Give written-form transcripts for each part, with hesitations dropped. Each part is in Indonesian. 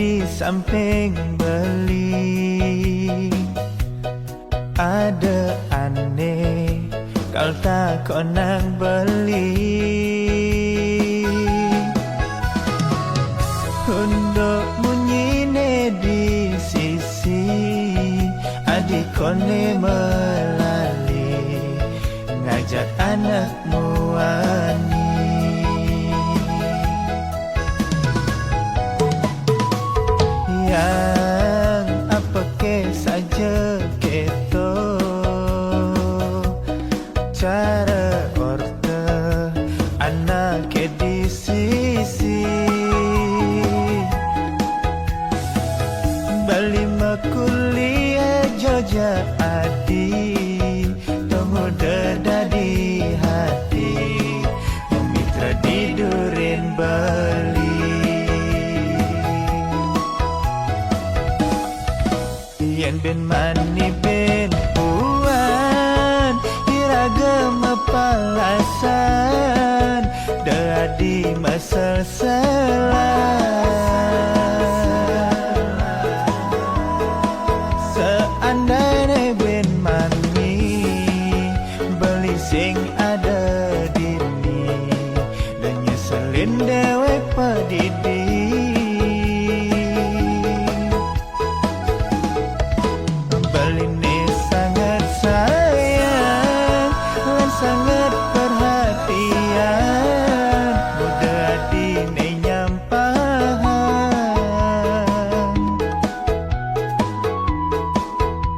di samping beli. Ada aneh kalau tak konang beli. Untuk munyine di sisi adik kone melali ngajak anakmu wani. Yang apa ke saja keto cara orte anak ke di sisi bali makuliah Jogja adi tunggu dada di hati memitra tidurin Bali. Yen ben mani ben puan iragam palasan dadi masal seandainya ben mani beli sing ada dini dan nyeselin dewek pedidi. Sangat perhatian mudah dinyampahan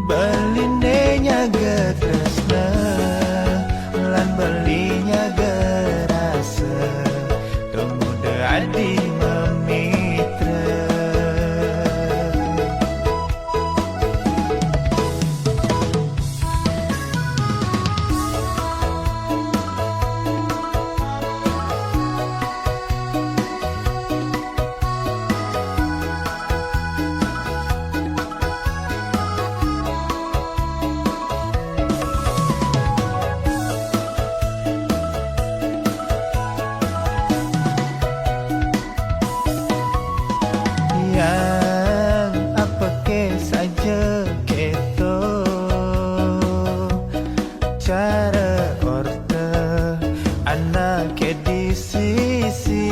belinenya getresna lan belinya gerasa tuh mudah di memitra. Yang apa ke saja keto cara orte anak ke di sisi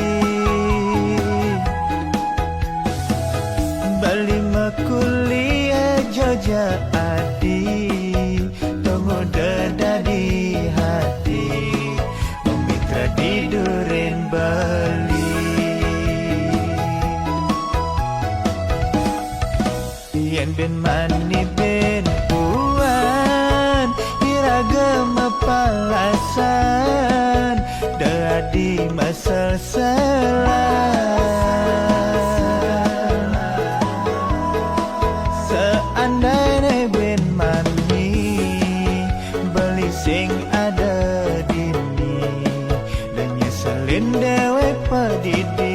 bali makuliah Jogja adi tunggu dada di hati memitra tidurin Bali. Yen ben mani ben puan iragam palasan dadi masal seandainya ben mani beli sing ada dini dan nyeselin dewek pedidi.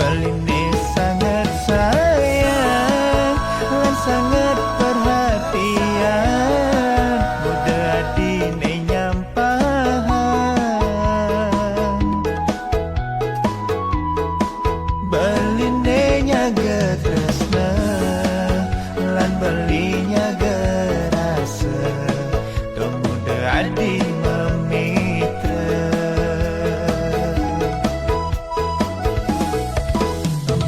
Baline sangat sayang dan sangat perhatian mudah dinyampahan belinenya getresna lan belinya gerasa tuh mudah di memitra.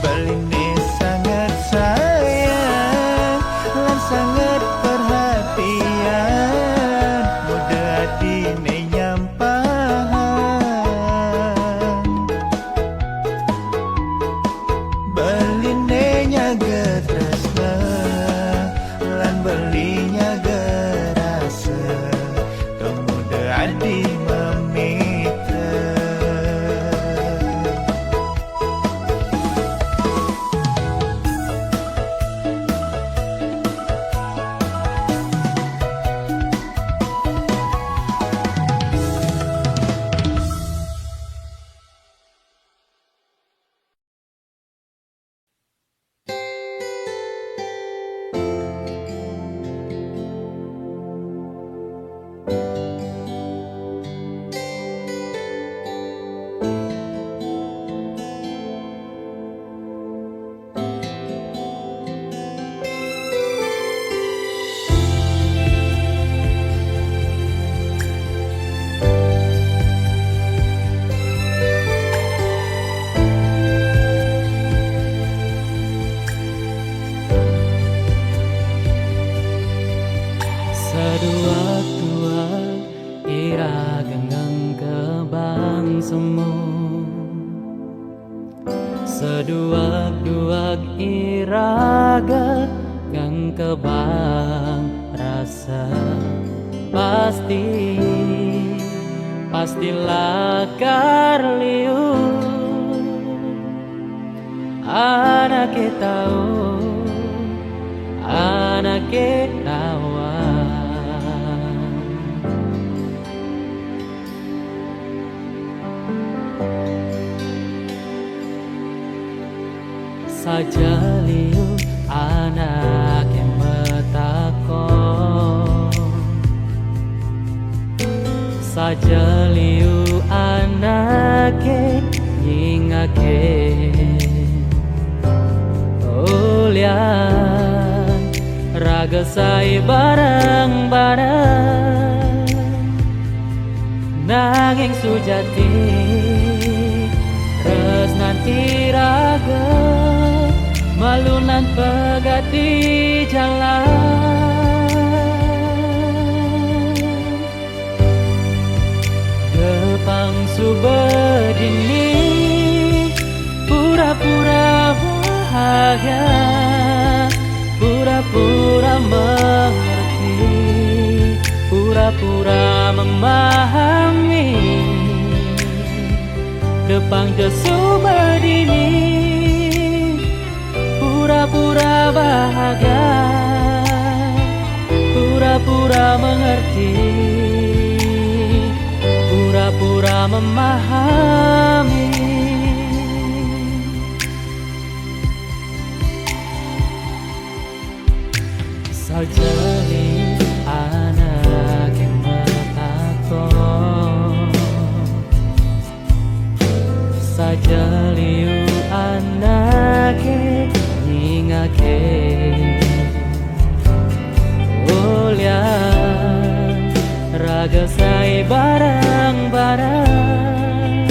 Baline sangat sayang dan sangat perhatian mudah dinyampahan belinenya getresna lan belinya gerasa tuh mudah di memitra. Seduak-duak iraga kang kebang rasa pastilah karliu anak tahu anak kawan saja liu anak yang metakon saja liu anak nyingake ulian raga sai bareng-bareng nanging sujati nanti raga malunan pegat di jalan Depang subedini pura-pura bahagia pura-pura mengerti pura-pura memahami Depang subedini pura-pura bahagia pura-pura mengerti pura-pura memahami sajali anak yang metakon sajali anak nyingake ulian raga sai barang-barang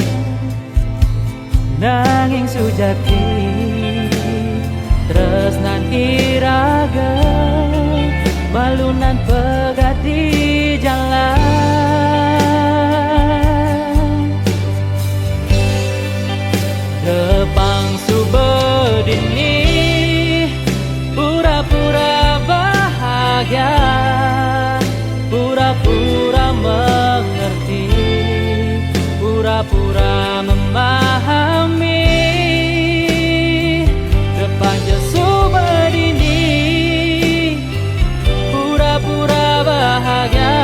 nanging sujati tresnani raga malunan pegat di jalan Depang subedini pura-pura bahagia pura-pura mengerti pura-pura memahami Depang subedini pura-pura bahagia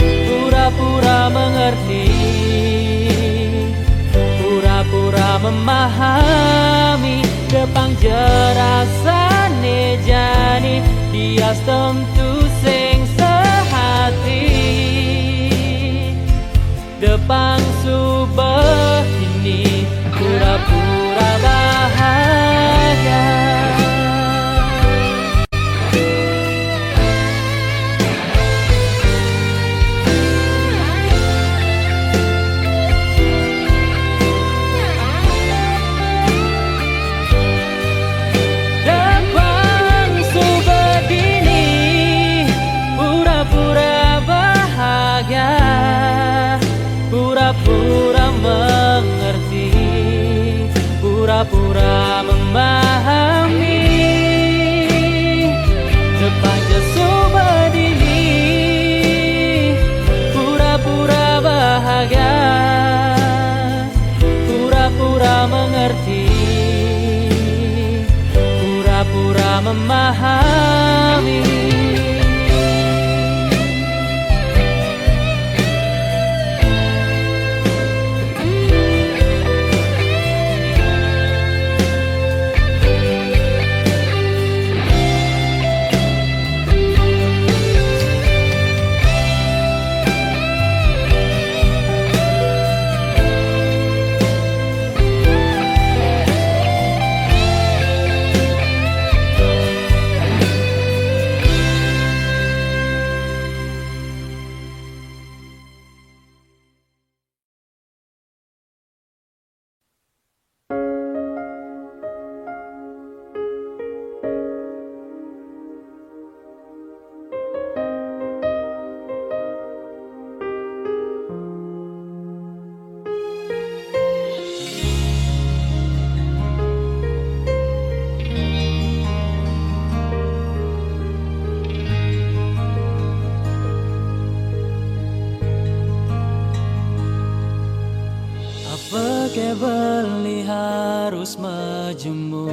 pura-pura mengerti pura-pura memahami Depang jerasane jani dia tentu sing sehati Depang subedini pura-pura bahagia pura-pura mengerti pura-pura memahami Depang subedini pura-pura bahagia pura-pura mengerti pura-pura memahami beli harus majemur?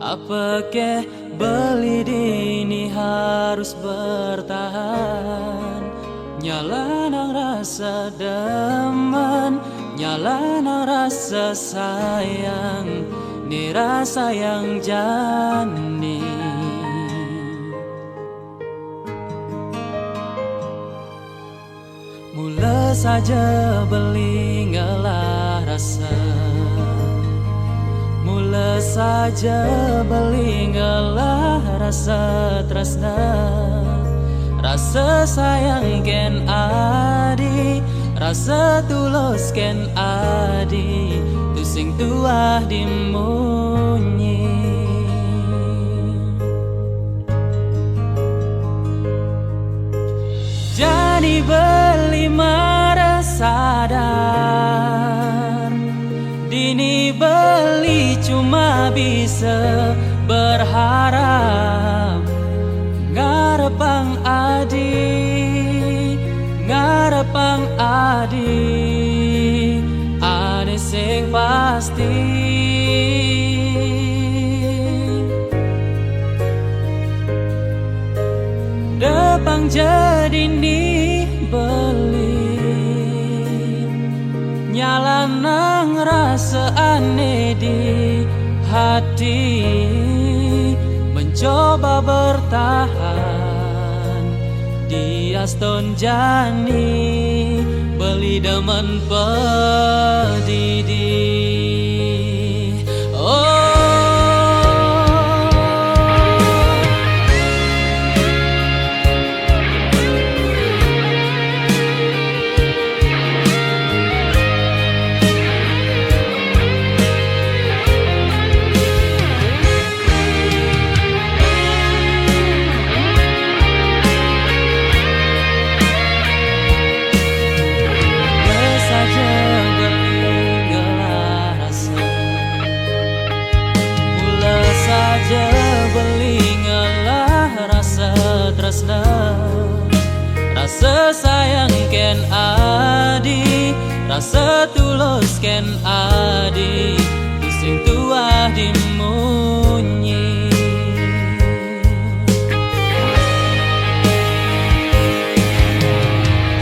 Apakah beli dini harus bertahan? Nyala nang rasa demen, nyala nang rasa sayang, ni rasa yang jani. Mula saja beli ngalah rasa, mula saja beli ngalah rasa tresna, rasa sayang ken adi, rasa tulus ken adi, tu sing tuah dimunyi. Jadi beli marah sadar, dini beli cuma bisa berharap. Ngarepang adi, ngarepang adi, ane sing pasti. Depang jadi nih beli, nyala nang rasa aneh di hati, mencoba bertahan di aston jani, beli demen pedidi. Rasa sayang ken adi, rasa tulus ken adi, tu sing tuah dimunyi.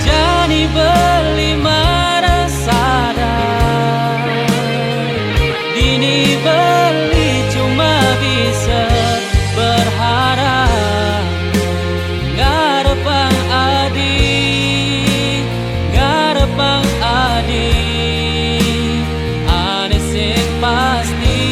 Jadi beli marah sadar, dini beli cuma bisa berharap. Ngarepang adi, ngarepang adi, ane sing pasti.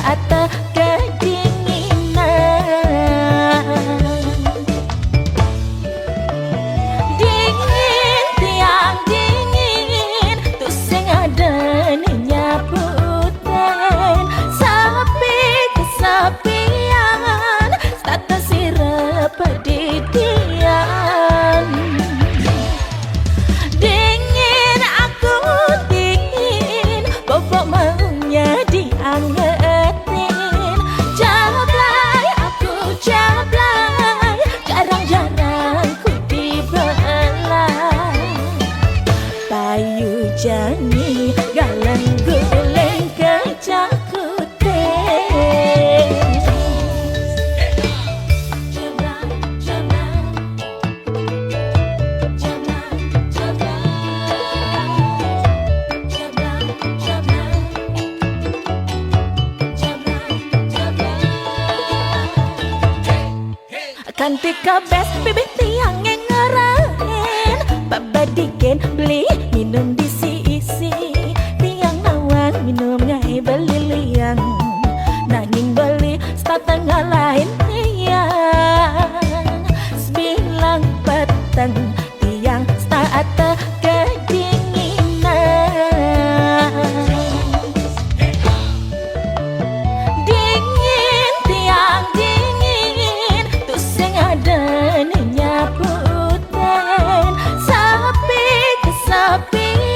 saat kedinginan. Dingin tiang dingin tu sing ada nyaputan, sepi kesepian stata sirap pedidian. Dingin aku dingin, bobok maunya diangetin. Jablay aku jablay, jarang-jarang ku dibelai. Payu jani galang guleng kejakute. Jablay, jablay, jablay, jablay, jablay, jablay, jablay. Kantika bes bibit tiang ngerain, babadiken beli minum diisi-isi. Tiang nawan minum ngai beli liang, nanging beli setengah lain tiang. Sembilang petang tiang saat kedinginan. Dingin tiang dingin tu sing ada nyaputan, sepi kesepian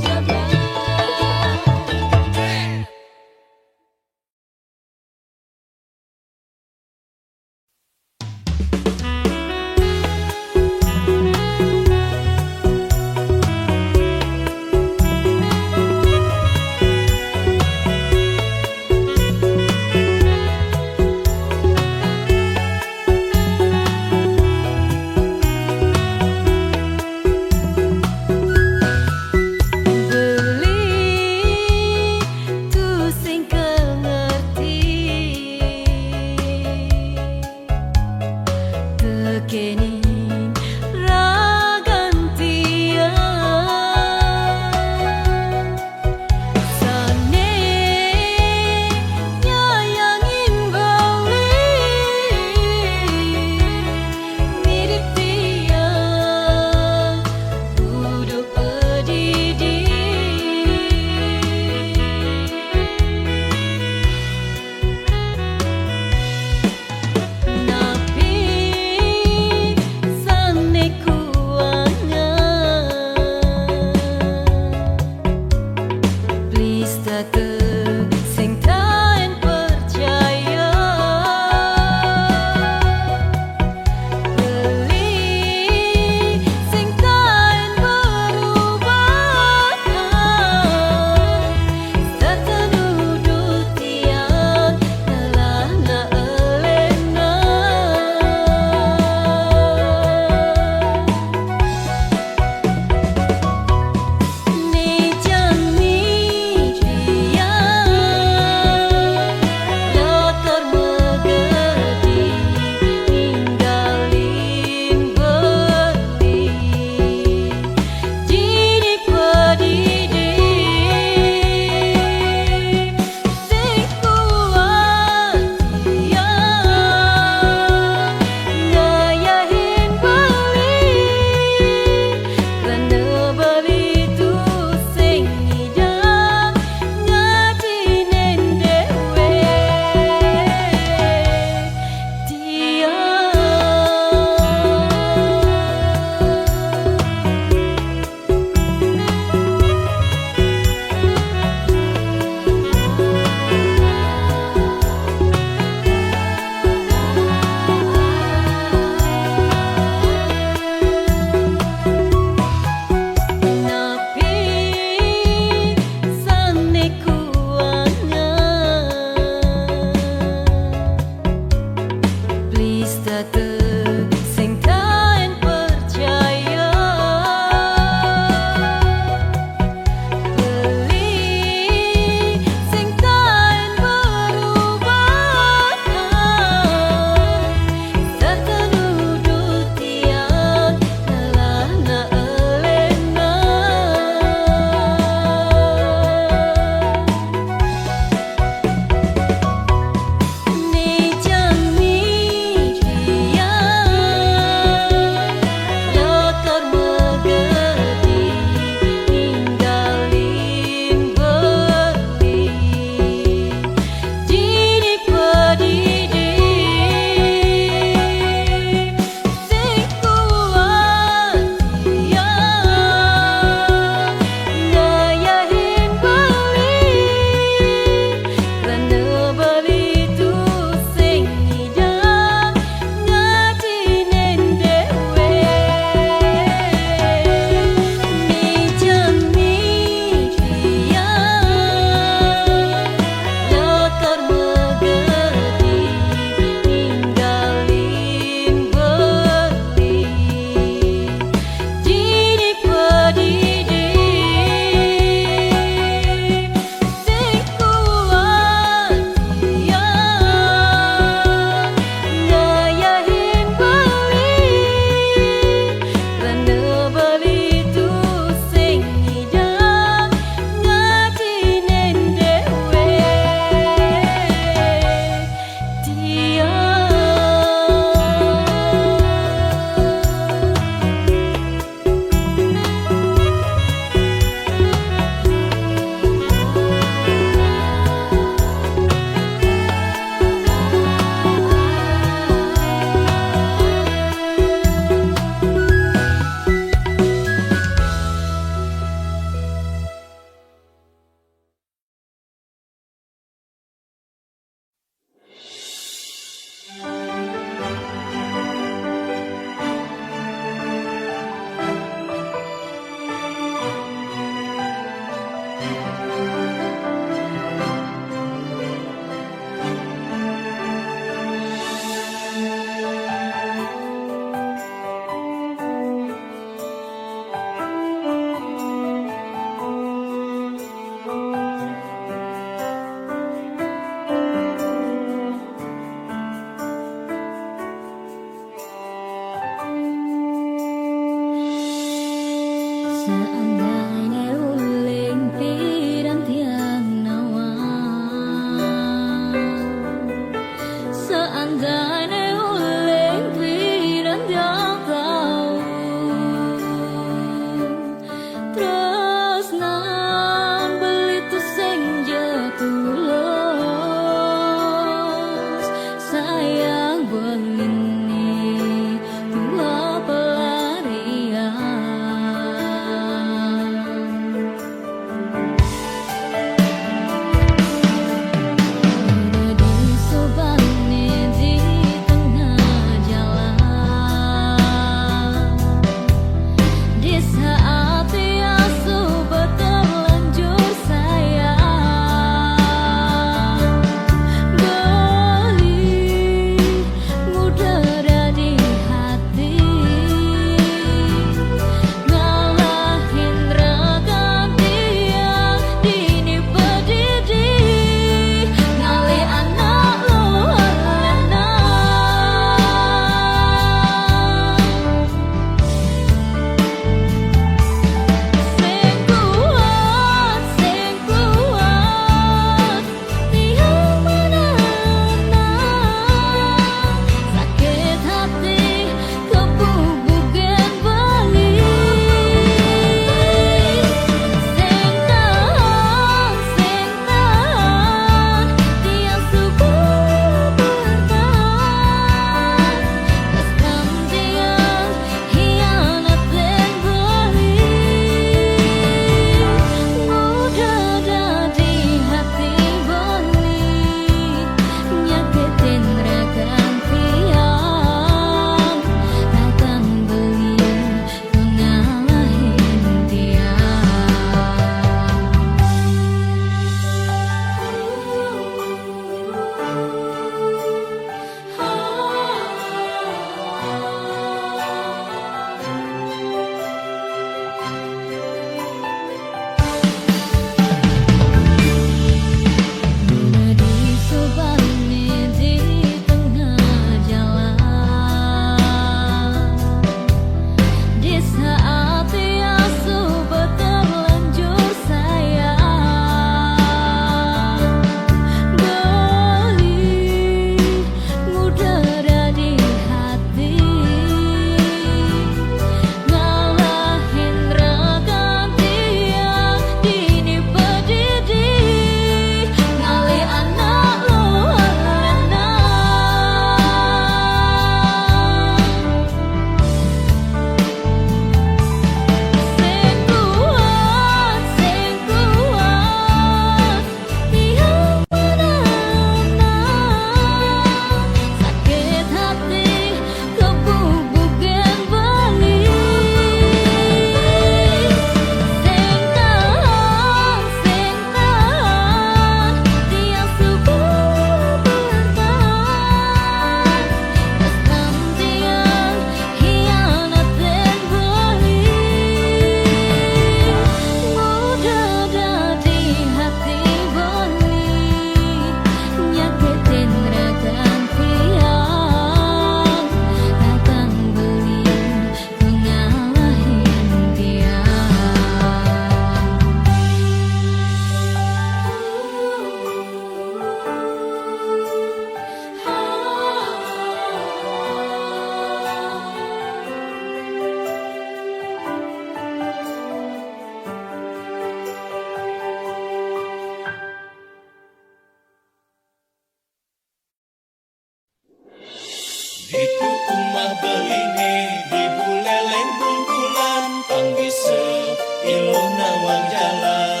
Itu umah beline di buleleng bungkulan panggise ilo nawang jalan.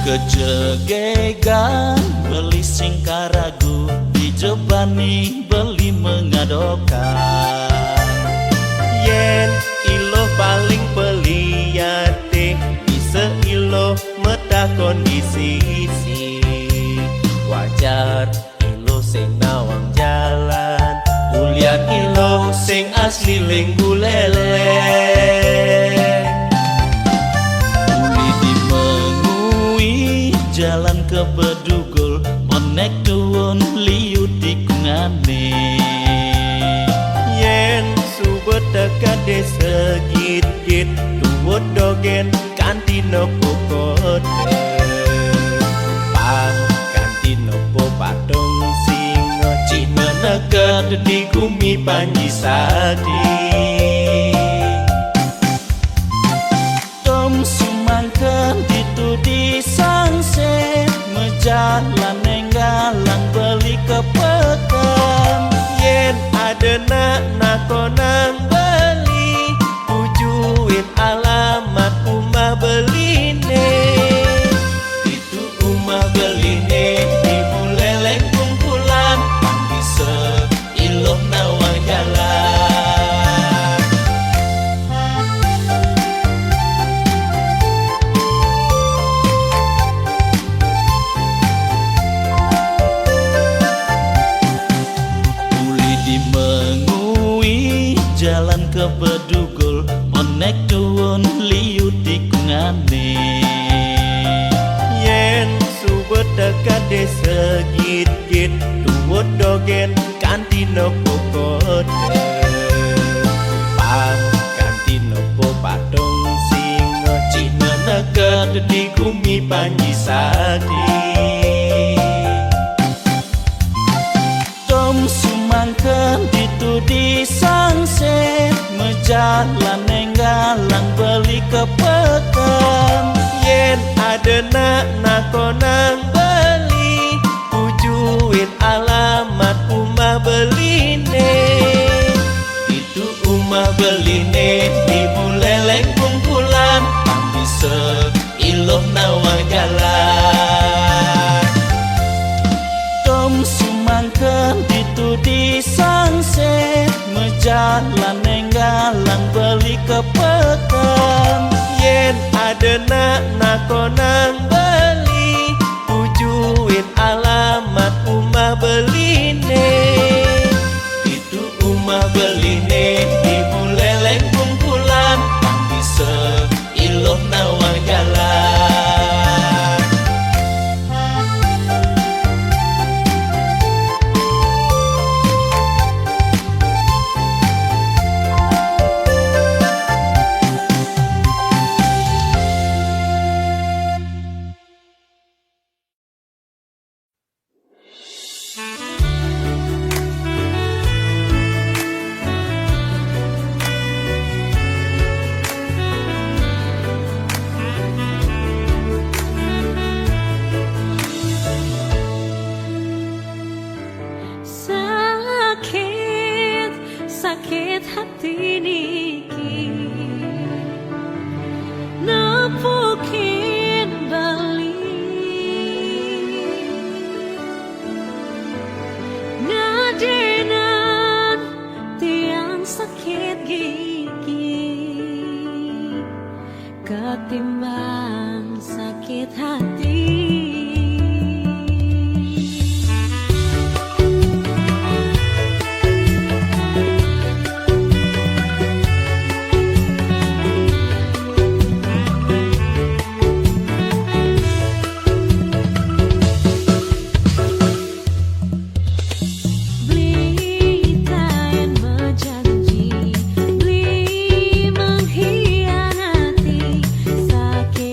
Kejegegan beli singkaragu dijebani beli mengadokan. Yen ilo paling peliyate bisa ilo meta kondisi wajar ilo sing nawang jalan ulian ilo sing asli lenggu leleng. Jalan ke Bedugul monek tuwon liu tikungane. Yen subet dekat desa git-git tuwot dogen kanti nopo kode. Pang kanti nopo patung singo Cina neged di gumi panji sadi. Tom sumangken ditudi sangset mejalan nenggalang beli ke pekan. Yen adena nakonang beli tujuin alamat umah beline. Itu umah beline di buleleng kumpulan bisa iloh nawang jalan. Jalan ke Bedugul monek tuwon liu tikungane. Yen subet dekat desa git-git tuwot dogen kanti nopo kode. Pang kanti nopo patung singo Cina neged di gumi panji sadi. Tom sumangken ditudi sangset mejalan nenggalang beli ke pekan. Yen adena nakonang beli tujuin alamat umah beline. Itu umah beline di buleleng kumpulan bisa iloh nawang jalan. Tom sumangken ditudi sangset mejalan nenggalang beli ke pekan. Yen adena nakonang beli tujuin alamat umah beline. Itu umah beline di buleleng kumpulan bisa iloh nawang jalan. Sakit hati niki nepukin bali ngadenan tiang sakit gigi ketimbang sakit hati. Sakit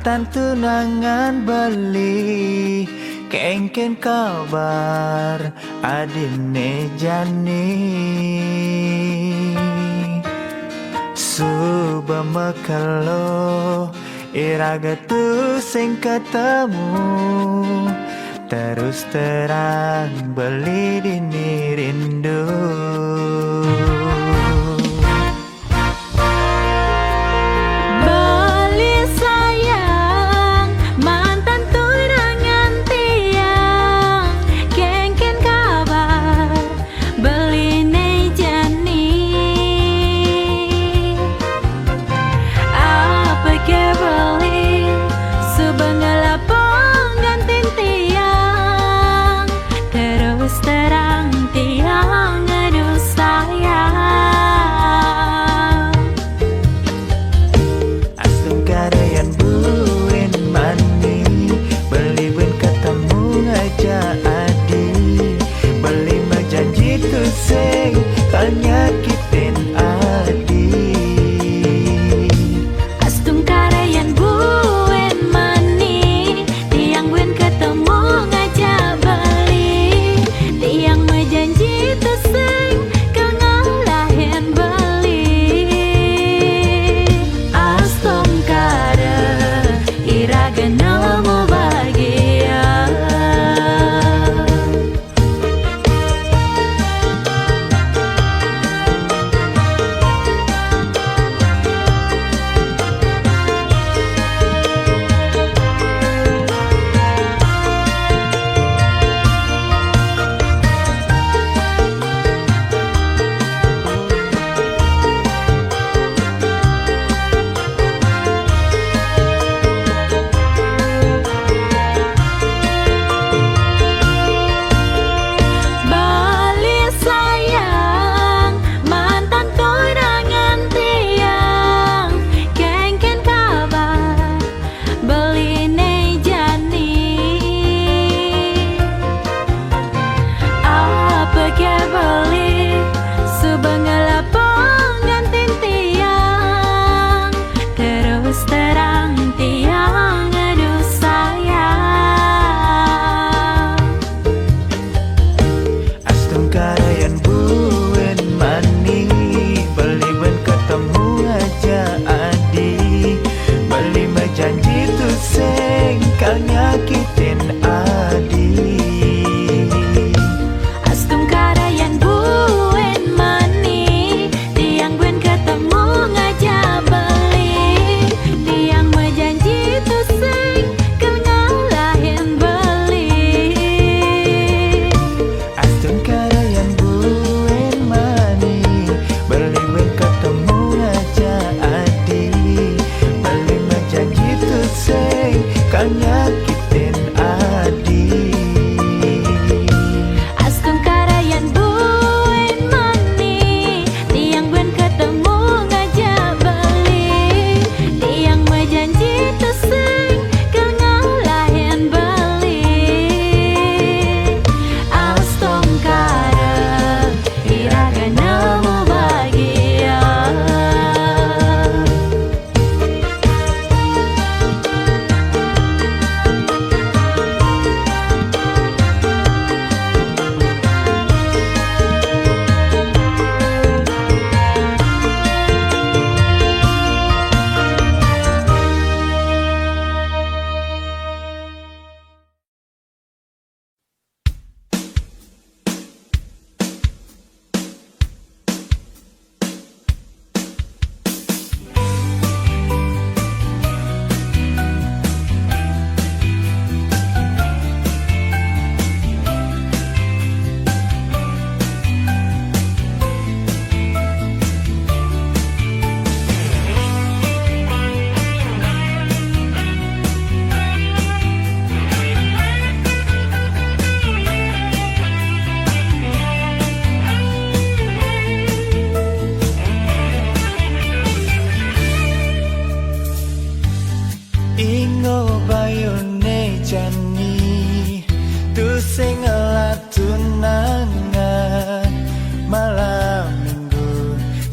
mantan tunangan beli kengken kabar adine Jani Suba mekalo iraga tu sing ketemu terus terang beli dini rindu Beli sayang mantan tunangan tiang kengken kabar beli nejani apa ke beli subangala penggantin tiang terus terang tiang aduh sayang Astung karayan buin mani beli ben ketemu aja adi beli majanji tu sing kal nyakitin adi Astung karayan buen mani tiang buen ketemu ngajak beli tiang mejanji tu sing kau ngalahin beli Astung kara iraga nemu bahagia Bali sayang mantan tunangan tiang kengken kabar beli nejani apa ke beli subangala penggantin tiang terus terang tiang aduh sayang Astung karayan buen mani beli ben ketemu aja adi beli majanji tu sing kal nyakitin adi Astung karayan buen mani tiang buen ketemu ngajak beli tiang mejanji tu sing kau ngalahin beli Astung karayan buen mani beli ben ketemu aja adi beli majanji tu sing kal nyakitin adi Astung karayan buen mani tiang buen ketemu ngajak beli tiang mejanji tu sing kau ngalahin beli Astung kara iraga nemu bahagia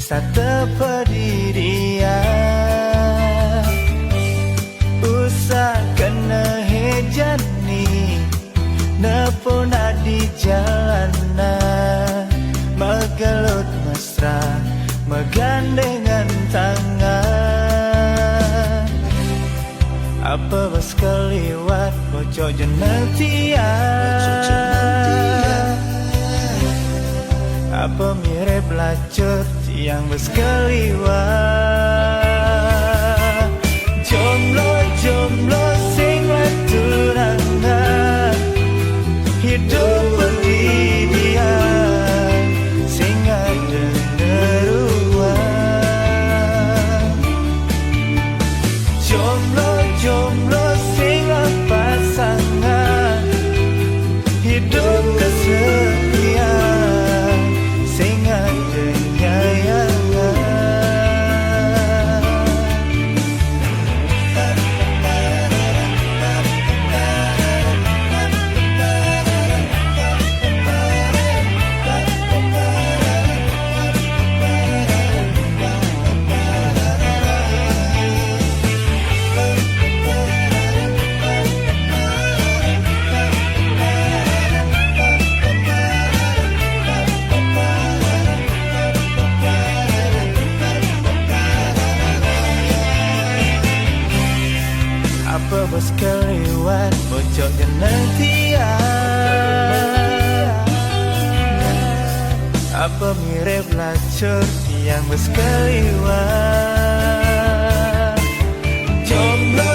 Satu pendirian puna di jalanan, megelut mesra, megandengan tangan. Apa bas keliwat bocok jenetian, apa mirip lacut yang bas keliwat. Jomblo sing tunangan, hidup berdidian sing ada neruan. Jomblo sing pasangan, hidup kesepian sing ada nyayangan. Apa bos keliwat bocok jenetian, apa mirip lacut yang bos keliwat. Jomblo